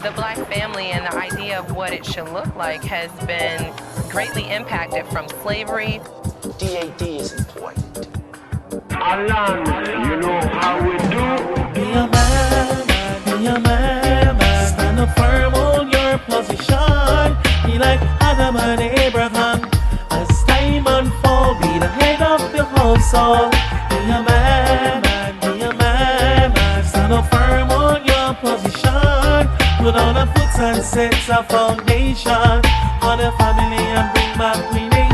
the black family and the idea of what it should look like has been greatly impacted from slavery. DAD is important. Alaan, you know how we do. Be a man, stand up firm on your position. Be like Adam and Abraham. As time unfold, be the head of the household. Be a man, stand up firm on your position. Put on a foot and set a foundation for the family and bring back the nation.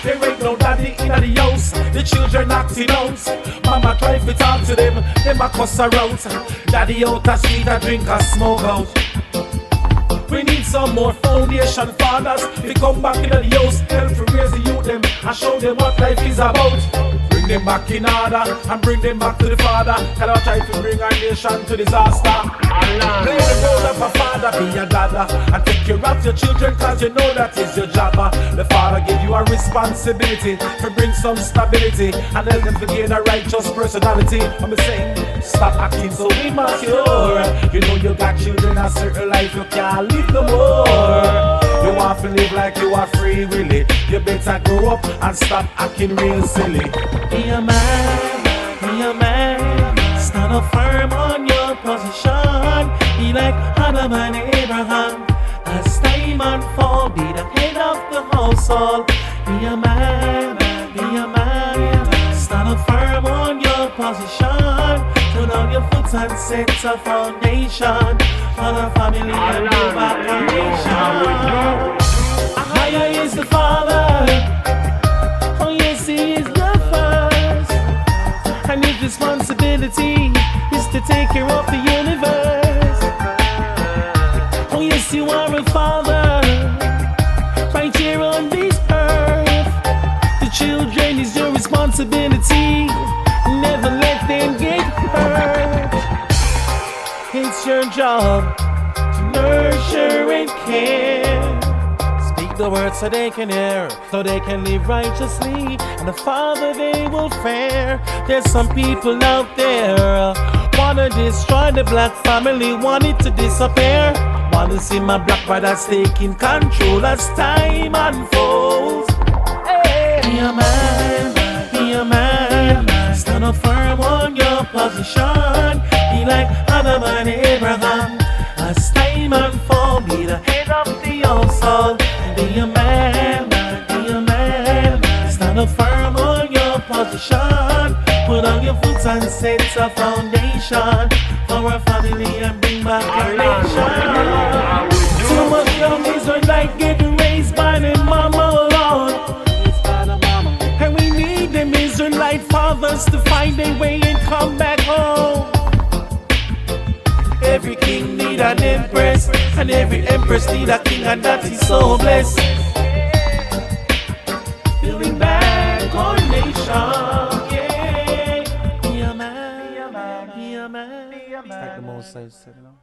There ain't no daddy in the house, the children acting out. Mama try to talk to them a cuss her out. Daddy out a street a drink a smoke out. We need some more foundation fathers. We come back in the house, help to raise the youth them and show them what life is about. Bring them back in order and bring them back to the father. Can I try to bring our nation to disaster? Play the role of a father, be a dada, and take care of your children cause you know that is your job. The father give you a responsibility to bring some stability and help them to gain a righteous personality. I'm saying, stop acting so immature. You know you got children a certain life you can't live no more. You want to live like you are free willy. You better grow up and stop acting real silly. Be a man, stand up firm on your position. Be like Adam and Abraham. As time unfold, be the head of the household. Be a man, stand up firm on your position. Put on your foot and set a foundation for the family and build back a nation. Higher is the Father, oh yes, He is the first, and His responsibility is to take care of the universe. Oh yes, you are a father, right here on this earth. The children is your responsibility, never let them get hurt. It's your job to nurture and care. Speak the words so they can hear, so they can live righteously, and the Father they will fare. There's some people out there wanna destroy the black family, want it to disappear. Wanna see my black brothers taking control as time unfolds. Hey. Be a man, stand up firm on your position. Be like Adam and Abraham. As time unfold, be the head of the household. Be a man, stand up firm on your position. Put on your foot and set a foundation for our family and bring back our nation. Too much young Israelites getting raised by their mama alone, and we need them Israelite fathers to find their way and come back home. Every king need an empress, and every empress need a king, and that is so blessed. Building back our nation. Be a man. It's like the most I've said, you know.